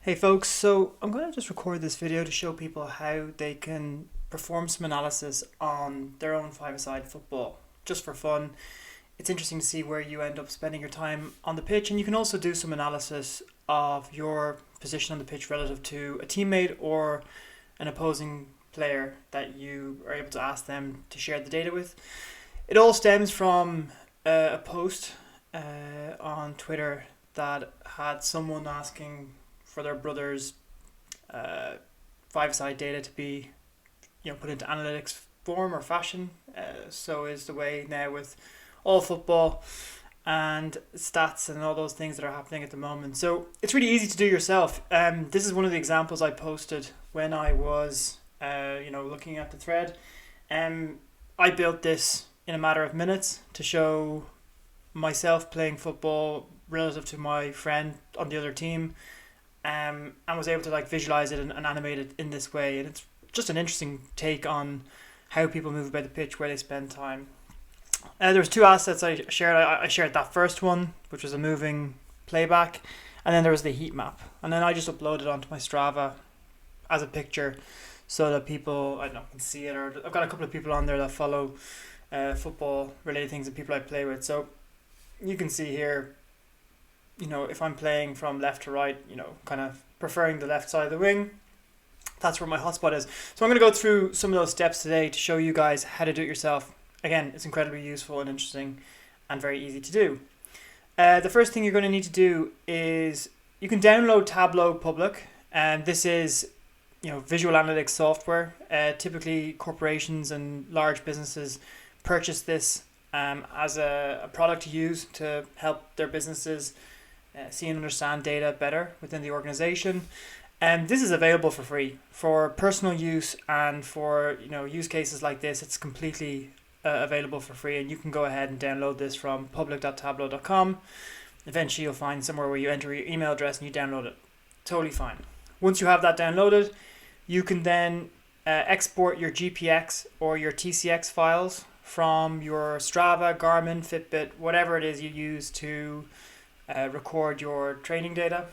Hey folks, so I'm going to just record this video to show people how they can perform some analysis on their own five-a-side football, just for fun. It's interesting to see where you end up spending your time on the pitch, and you can also do some analysis of your position on the pitch relative to a teammate or an opposing player that you are able to ask them to share the data with. It all stems from a post on Twitter that had someone asking for their brother's five-side data to be, put into analytics form or fashion. So is the way now with all football and stats and all those things that are happening at the moment. So it's really easy to do yourself. This is one of the examples I posted when I was, looking at the thread. I built this in a matter of minutes to show myself playing football relative to my friend on the other team. And was able to visualize it and animate it in this way, and it's just an interesting take on how people move about the pitch, where they spend time. There's two assets I shared. I shared that first one, which was a moving playback, and then there was the heat map, and then I just uploaded onto my Strava as a picture so that people can see it. Or I've got a couple of people on there that follow football related things and people I play with, so you can see here. If I'm playing from left to right, kind of preferring the left side of the wing, that's where my hotspot is. So I'm going to go through some of those steps today to show you guys how to do it yourself. Again, it's incredibly useful and interesting and very easy to do. The first thing you're going to need to do is you can download Tableau public, and this is visual analytics software. Typically corporations and large businesses purchase this as a product to use to help their businesses see and understand data better within the organization. And this is available for free for personal use, and for use cases like this, it's completely available for free, and you can go ahead and download this from public.tableau.com. Eventually you'll find somewhere where you enter your email address and you download it. Totally fine. Once you have that downloaded, you can then export your Gpx or your TCX files from your Strava, Garmin, FitBit, whatever it is you use to record your training data.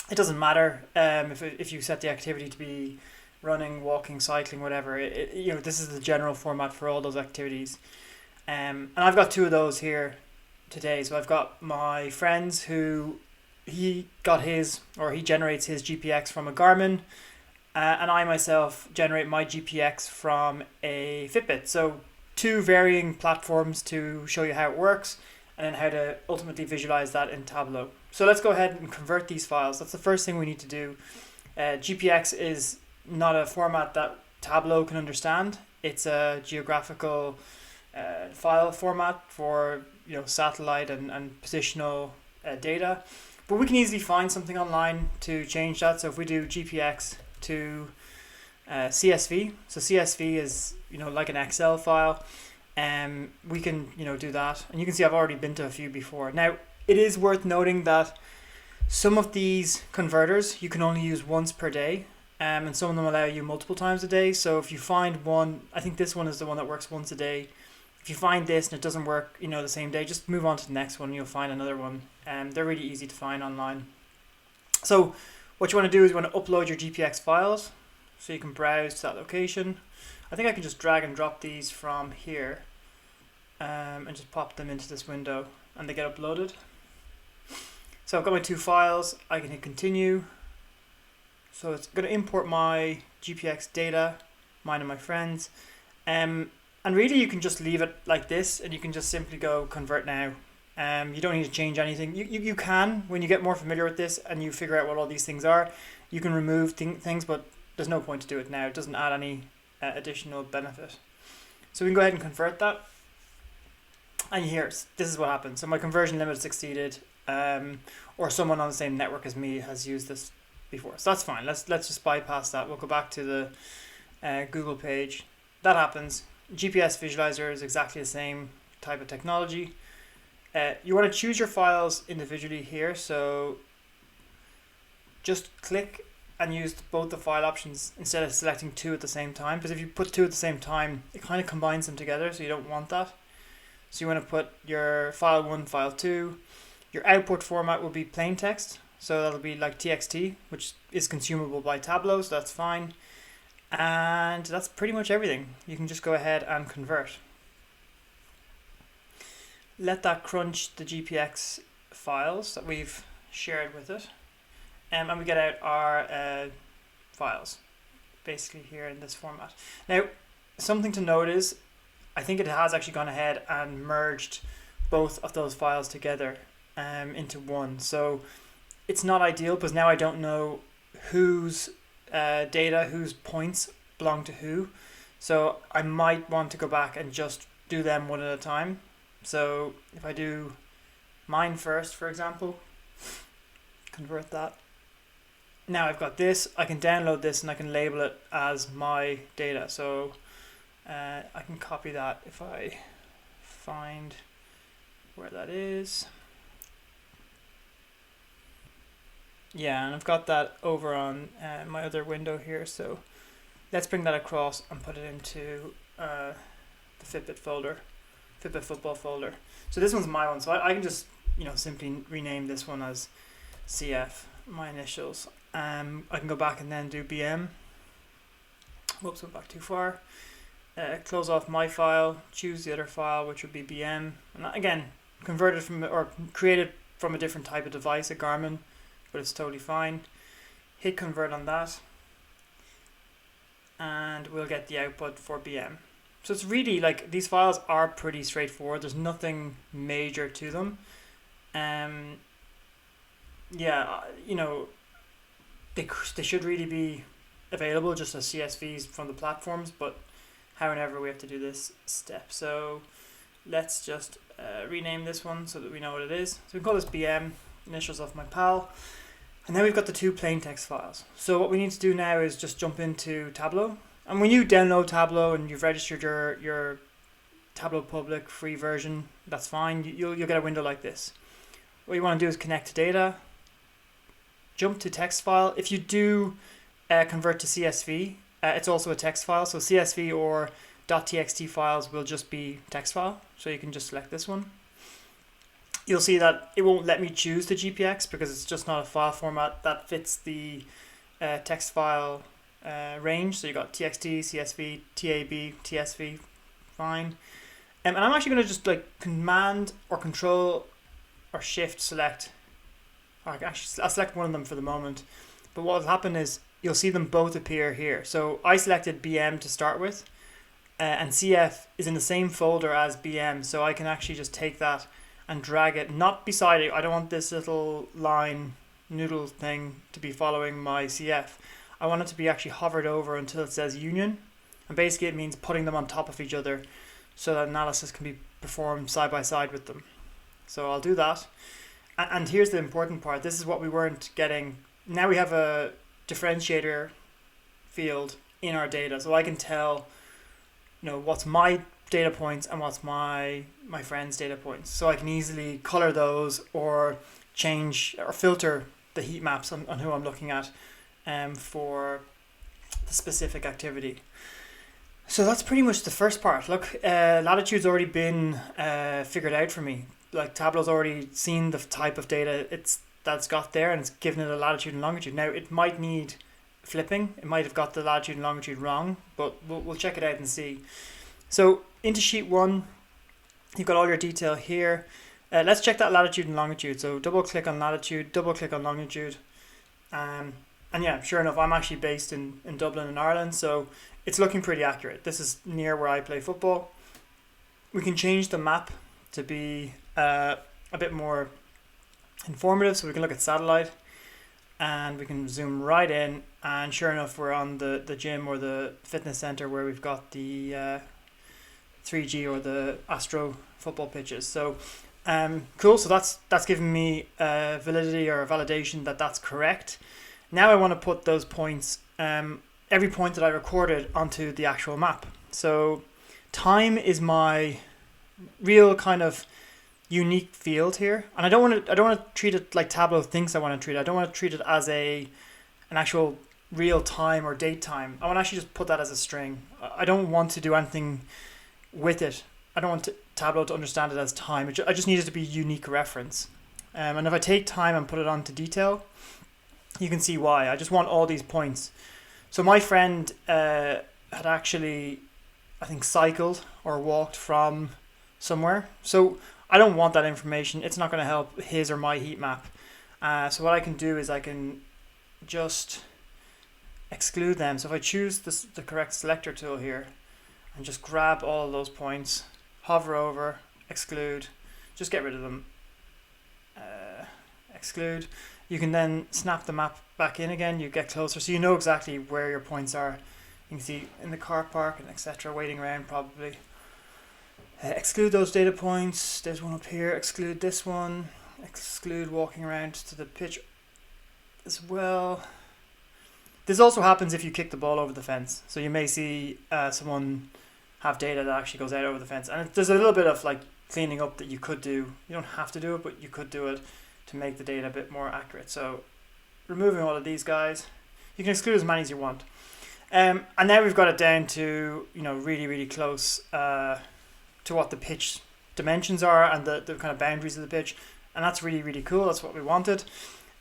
It doesn't matter if you set the activity to be running, walking, cycling, whatever. This is the general format for all those activities. And I've got two of those here today. So I've got my friends who he generates his Gpx from a Garmin, and I myself generate my Gpx from a Fitbit. So two varying platforms to show you how it works, and then how to ultimately visualize that in Tableau. So let's go ahead and convert these files. That's the first thing we need to do. Gpx is not a format that Tableau can understand. It's a geographical file format for satellite and positional data. But we can easily find something online to change that. So if we do Gpx to CSV, so CSV is like an Excel file. We can do that, and you can see I've already been to a few before. Now it is worth noting that some of these converters you can only use once per day, and some of them allow you multiple times a day. So if you find one, I think this one is the one that works once a day. If you find this and it doesn't work the same day, just move on to the next one and you'll find another one. They're really easy to find online. So what you want to do is you want to upload your Gpx files, so you can browse to that location. I think I can just drag and drop these from here and just pop them into this window, and they get uploaded. So I've got my two files. I can hit continue. So it's going to import my Gpx data, mine and my friends. And really you can just leave it like this, and you can just simply go convert now. You don't need to change anything. You can, when you get more familiar with this and you figure out what all these things are, you can remove things, but there's no point to do it now. It doesn't add any additional benefit. So we can go ahead and convert that, and this is what happens. So my conversion limit is succeeded, or someone on the same network as me has used this before, so that's fine. Let's just bypass that. We'll go back to the Google page. That happens. GPS visualizer is exactly the same type of technology. You want to choose your files individually here, so just click and use both the file options instead of selecting two at the same time, because if you put two at the same time, it kind of combines them together, so you don't want that. So you want to put your file 1, file 2. Your output format will be plain text, So that'll be like txt, which is consumable by Tableau, so that's fine. And that's pretty much everything. You can just go ahead and convert. Let that crunch the Gpx files that we've shared with it. And we get out our files, basically here in this format. Now, something to note is, I think it has actually gone ahead and merged both of those files together into one. So it's not ideal because now I don't know whose data, whose points belong to who. So I might want to go back and just do them one at a time. So if I do mine first, for example, convert that. Now I've got this, I can download this and I can label it as my data. So I can copy that if I find where that is. Yeah, and I've got that over on my other window here. So let's bring that across and put it into the Fitbit folder, Fitbit football folder. So this one's my one. So I can just simply rename this one as CF, my initials. I can go back and then do BM. Whoops, went back too far. Close off my file, choose the other file, which would be BM. And again, converted from or created from a different type of device, a Garmin, but it's totally fine. Hit convert on that, and we'll get the output for BM. So it's really like these files are pretty straightforward. There's nothing major to them. They should really be available just as CSVs from the platforms, but however we have to do this step. So let's just rename this one so that we know what it is. So we can call this BM, initials of my pal. And then we've got the two plain text files. So what we need to do now is just jump into Tableau. And when you download Tableau and you've registered your Tableau public free version, that's fine. You'll get a window like this. What you want to do is connect to data, jump to text file. If you do convert to CSV, it's also a text file. So CSV or .txt files will just be text file. So you can just select this one. You'll see that it won't let me choose the Gpx because it's just not a file format that fits the text file range. So you got txt, CSV, tab, tsv, fine. And I'm actually going to just like command or control or shift select. I'll select one of them for the moment. But what will happen is you'll see them both appear here. So I selected BM to start with, and CF is in the same folder as BM. So I can actually just take that and drag it, not beside it. I don't want this little line noodle thing to be following my CF. I want it to be actually hovered over until it says union. And basically it means putting them on top of each other so that analysis can be performed side by side with them. So I'll do that. And here's the important part. This is what we weren't getting. Now we have a differentiator field in our data. So I can tell, what's my data points and what's my friend's data points. So I can easily color those or change or filter the heat maps on who I'm looking at for the specific activity. So that's pretty much the first part. Look, latitude's already been figured out for me. Like Tableau's already seen the type of data that's got there, and it's given it a latitude and longitude. Now it might need flipping. It might have got the latitude and longitude wrong, but we'll check it out and see. So into sheet 1, you've got all your detail here. Let's check that latitude and longitude. So double click on latitude, double click on longitude. And yeah, sure enough, I'm actually based in Dublin in Ireland, so it's looking pretty accurate. This is near where I play football. We can change the map to be a bit more informative, so we can look at satellite and we can zoom right in, and sure enough we're on the gym or the fitness center where we've got the 3G or the Astro football pitches. So cool, so that's giving me validity or validation that that's correct. Now I want to put those points, every point that I recorded, onto the actual map. So time is my real kind of unique field here, and I don't want to treat it like Tableau thinks I want to treat it. I don't want to treat it as an actual real time or date time. I want to actually just put that as a string. I don't want to do anything with it. I don't want Tableau to understand it as time. I just need it to be a unique reference. And if I take time and put it onto detail, you can see why. I just want all these points. So my friend had actually, I think, cycled or walked from somewhere. So I don't want that information. It's not going to help his or my heat map. So what I can do is I can just exclude them. So if I choose the correct selector tool here and just grab all of those points, hover over, exclude, just get rid of them, exclude. You can then snap the map back in again. You get closer, so you know exactly where your points are. You can see in the car park and etc. waiting around probably. Exclude those data points. There's one up here. Exclude this one. Exclude walking around to the pitch as well. This also happens if you kick the ball over the fence. So you may see someone have data that actually goes out over the fence. And there's a little bit of like cleaning up that you could do. You don't have to do it, but you could do it to make the data a bit more accurate. So removing all of these guys, you can exclude as many as you want. And now we've got it down to, really, really close to what the pitch dimensions are and the kind of boundaries of the pitch. And that's really, really cool. That's what we wanted.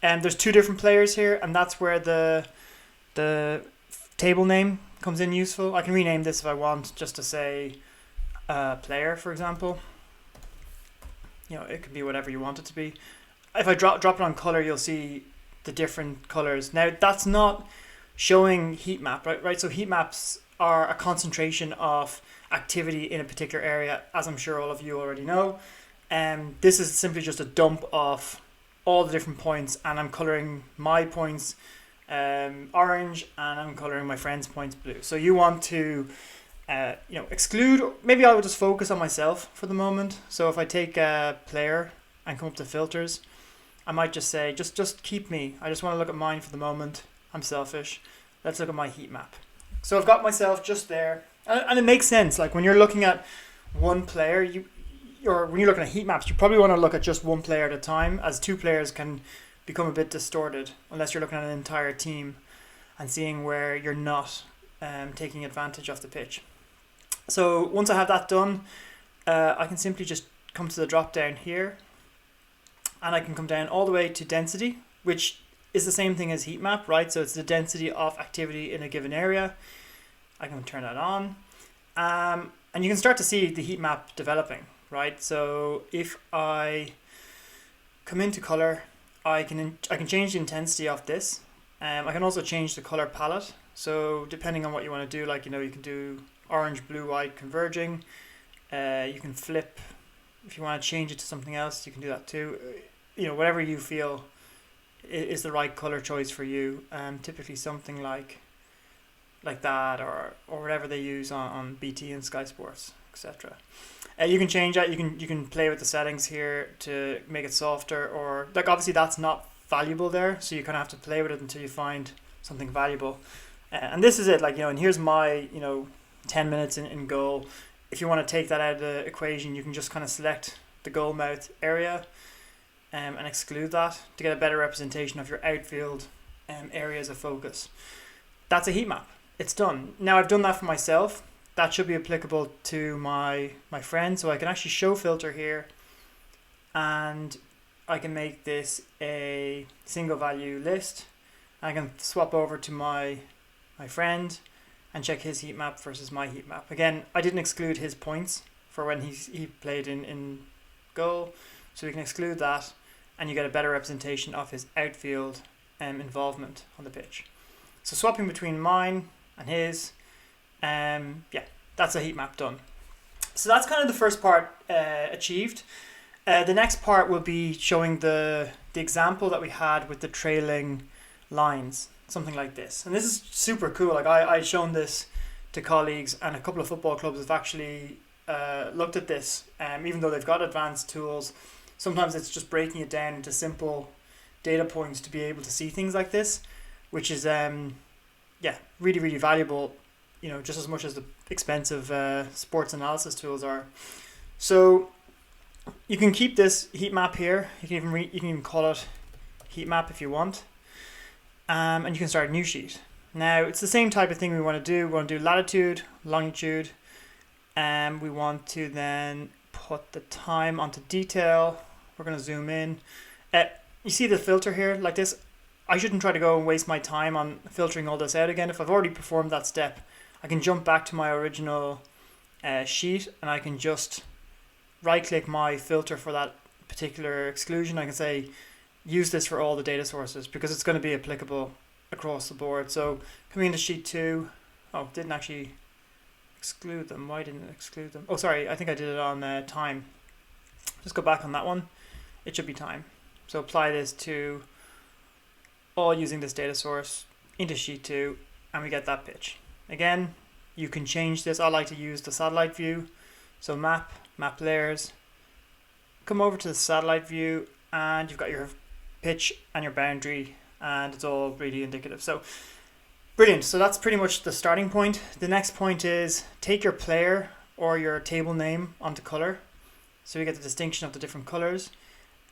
And there's two different players here, and that's where the table name comes in useful. I can rename this if I want, just to say player, for example. It could be whatever you want it to be. If I drop it on color, you'll see the different colors. Now, that's not showing heat map, right? So heat maps are a concentration of activity in a particular area, as I'm sure all of you already know. This is simply just a dump of all the different points, and I'm coloring my points orange, and I'm coloring my friend's points blue. So you want to exclude. Maybe I will just focus on myself for the moment. So if I take a player and come up to filters, I might just say just keep me. I just want to look at mine for the moment. I'm selfish. Let's look at my heat map. So I've got myself just there, and it makes sense. Like when you're looking at one player, or when you're looking at heat maps, you probably want to look at just one player at a time, as two players can become a bit distorted unless you're looking at an entire team and seeing where you're not taking advantage of the pitch. So once I have that done, I can simply just come to the drop down here, and I can come down all the way to density, which is the same thing as heat map, right? So it's the density of activity in a given area. I can turn that on, and you can start to see the heat map developing, right? So if I come into color, I can change the intensity of this. I can also change the color palette. So depending on what you want to do, like you can do orange, blue, white converging. You can flip. If you want to change it to something else, you can do that too. Whatever you feel is the right color choice for you. Typically something like that, or whatever they use on BT and Sky Sports, etc. You can change that. You can play with the settings here to make it softer, or like obviously that's not valuable there, so you kind of have to play with it until you find something valuable. And this is it. And here's my 10 minutes in goal. If you want to take that out of the equation, you can just kind of select the goal mouth area and exclude that to get a better representation of your outfield areas of focus. That's a heat map. It's done. Now I've done that for myself. That should be applicable to my friend. So I can actually show filter here, and I can make this a single value list. I can swap over to my friend and check his heat map versus my heat map. Again, I didn't exclude his points for when he played in goal, so we can exclude that, and you get a better representation of his outfield involvement on the pitch. So swapping between mine and his, that's a heat map done. So that's kind of the first part achieved. The next part will be showing the example that we had with the trailing lines, something like this. And this is super cool. Like I'd shown this to colleagues, and a couple of football clubs have actually looked at this. Even though they've got advanced tools, sometimes it's just breaking it down into simple data points to be able to see things like this, which is really, really valuable, just as much as the expensive sports analysis tools are. So you can keep this heat map here. You can even call it heat map if you want. And you can start a new sheet. Now it's the same type of thing we want to do. We want to do latitude, longitude, and we want to then put the time onto detail. We're going to zoom in, You see the filter here like this. I shouldn't try to go and waste my time on filtering all this out again. If I've already performed that step, I can jump back to my original sheet and I can just right click my filter for that particular exclusion. I can say use this for all the data sources because it's going to be applicable across the board. So coming into sheet 2, didn't actually exclude them. Why didn't it exclude them? Oh, sorry, I think I did it on time. Just go back on that one. It should be time. So apply this to all using this data source into sheet 2 and we get that pitch. Again, you can change this. I like to use the satellite view. So map layers, come over to the satellite view and you've got your pitch and your boundary and it's all really indicative. So brilliant. So that's pretty much the starting point. The next point is take your player or your table name onto color. So we get the distinction of the different colors.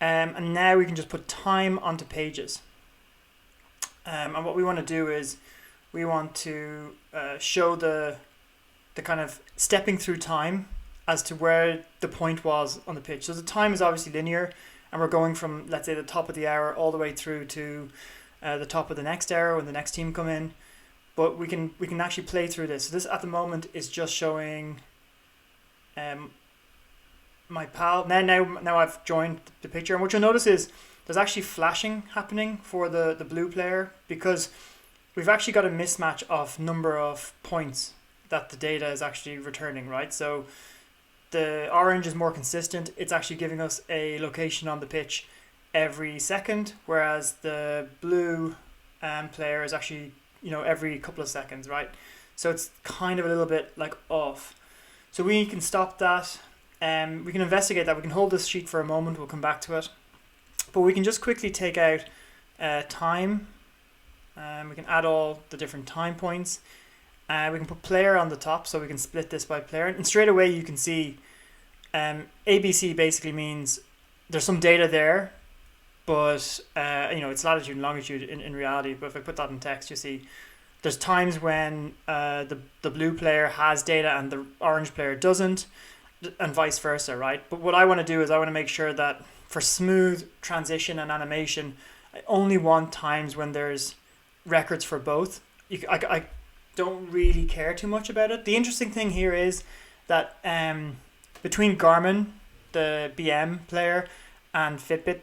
And now we can just put time onto pages. And what we want to do is we want to show the kind of stepping through time as to where the point was on the pitch. So the time is obviously linear and we're going from, let's say, the top of the hour all the way through to the top of the next hour when the next team come in. But we can actually play through this. So this at the moment is just showing my pal. Now I've joined the picture, and what you'll notice is there's actually flashing happening for the blue player because we've actually got a mismatch of number of points that the data is actually returning, right? So the orange is more consistent. It's actually giving us a location on the pitch every second, whereas the blue player is actually, every couple of seconds, right? So it's kind of a little bit like off. So we can stop that. We can investigate that. We can hold this sheet for a moment. We'll come back to it. But we can just quickly take out time. We can add all the different time points. We can put player on the top so we can split this by player. And straight away you can see ABC basically means there's some data there, but it's latitude and longitude in reality. But if I put that in text, you see there's times when the blue player has data and the orange player doesn't, and vice versa, right? But what I want to do is I want to make sure that for smooth transition and animation, I only want times when there's records for both. I don't really care too much about it. The interesting thing here is that between Garmin, the BM player, and Fitbit,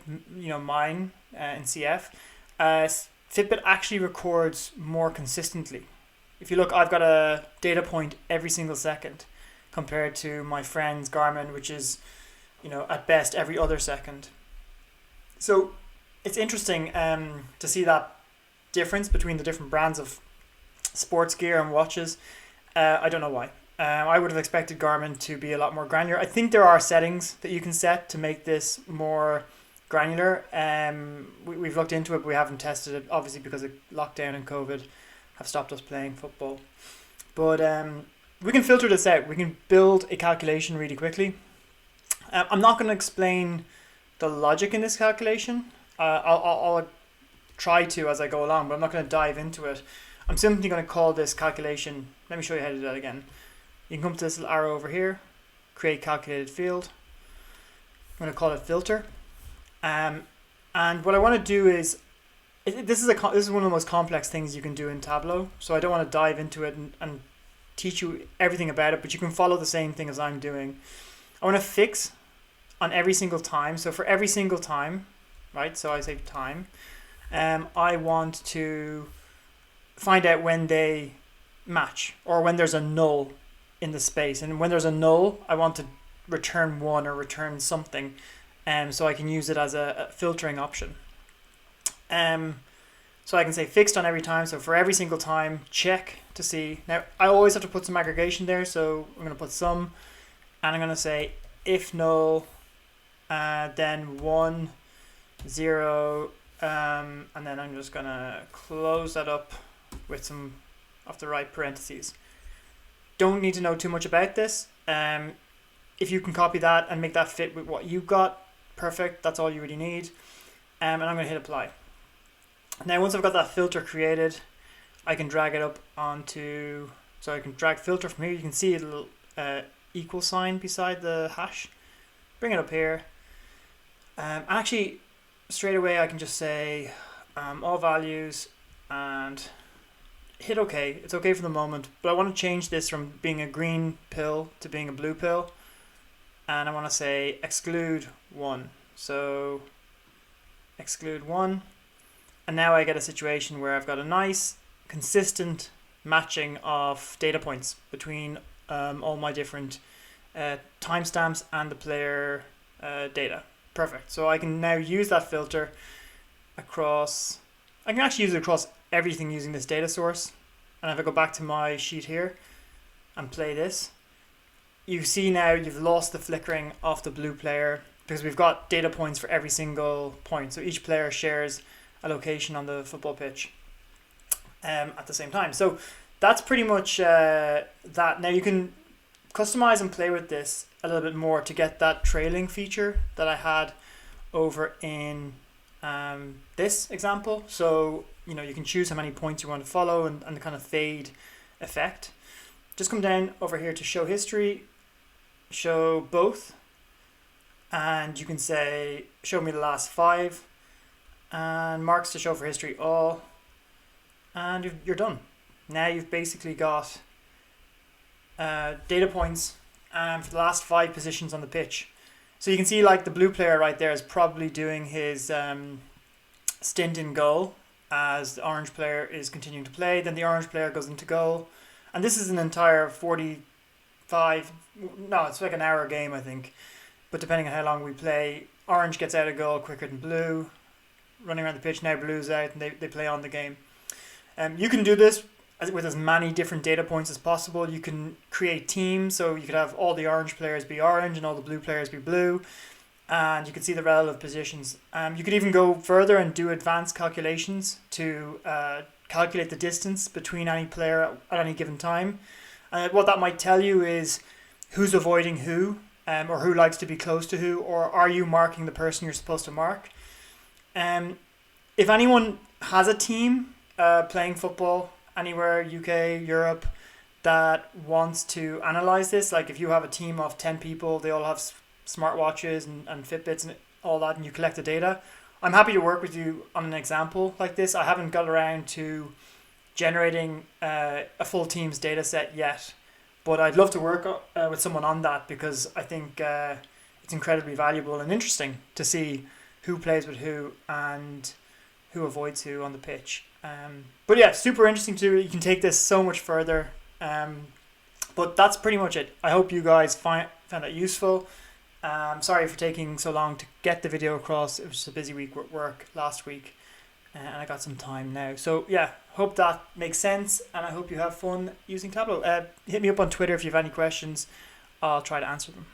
mine in CF, Fitbit actually records more consistently. If you look, I've got a data point every single second compared to my friend's Garmin, which is, at best every other second. So it's interesting to see that difference between the different brands of sports gear and watches. I don't know why. I would have expected Garmin to be a lot more granular. I think there are settings that you can set to make this more granular. We've looked into it, but we haven't tested it, obviously because of lockdown and COVID have stopped us playing football. But we can filter this out. We can build a calculation really quickly. I'm not going to explain the logic in this calculation. I'll try to as I go along, but I'm not going to dive into it. I'm simply going to call this calculation. Let me show you how to do that again. You can come to this little arrow over here, create calculated field. I'm going to call it filter. And what I want to do is, this is one of the most complex things you can do in Tableau. So I don't want to dive into it and teach you everything about it, but you can follow the same thing as I'm doing. I want to fix on every single time. So for every single time, right? So I say time. I want to find out when they match or when there's a null in the space. And when there's a null, I want to return 1 or return something. So I can use it as a filtering option. So I can say fixed on every time. So for every single time, check to see. Now, I always have to put some aggregation there. So I'm going to put some, and I'm going to say if null, then 1, 0, and then I'm just going to close that up with some of the right parentheses. Don't need to know too much about this. If you can copy that and make that fit with what you've got, perfect. That's all you really need. And I'm going to hit apply. Now, once I've got that filter created, I can drag it up onto, so I can drag filter from here. You can see a little equal sign beside the hash. Bring it up here. Actually, straight away I can just say all values and hit OK. It's OK for the moment, but I want to change this from being a green pill to being a blue pill, and I want to say exclude 1. So exclude 1, and now I get a situation where I've got a nice consistent matching of data points between all my different timestamps and the player data. Perfect. So I can now use that filter across, I can actually use it across everything using this data source. And if I go back to my sheet here and play this, you see now you've lost the flickering of the blue player because we've got data points for every single point. So each player shares a location on the football pitch at the same time. So that's pretty much that. Now you can customize and play with this a little bit more to get that trailing feature that I had over in this example. So you can choose how many points you want to follow and the kind of fade effect. Just come down over here to show history, show both, and you can say show me the last 5, and marks to show for history all, and you're done. Now you've basically got data points for the last 5 positions on the pitch. So you can see like the blue player right there is probably doing his stint in goal as the orange player is continuing to play. Then the orange player goes into goal, and this is an entire 45, no, it's like an hour game I think, but depending on how long we play, orange gets out of goal quicker than blue, running around the pitch. Now blue's out and they play on the game. You can do this with as many different data points as possible. You can create teams, so you could have all the orange players be orange and all the blue players be blue, and you can see the relative positions. You could even go further and do advanced calculations to calculate the distance between any player at any given time. And what that might tell you is who's avoiding who, or who likes to be close to who, or are you marking the person you're supposed to mark. If anyone has a team playing football anywhere, UK, Europe, that wants to analyze this, like if you have a team of 10 people, they all have smartwatches and Fitbits and all that, and you collect the data, I'm happy to work with you on an example like this. I haven't got around to generating a full team's data set yet, but I'd love to work with someone on that, because I think it's incredibly valuable and interesting to see who plays with who and who avoids who on the pitch. But yeah, super interesting too. You can take this so much further. But that's pretty much it. I hope you guys found that useful. Sorry for taking so long to get the video across. It was just a busy week with work last week, and I got some time now. So yeah, hope that makes sense, and I hope you have fun using Tableau. Hit me up on Twitter if you have any questions. I'll try to answer them.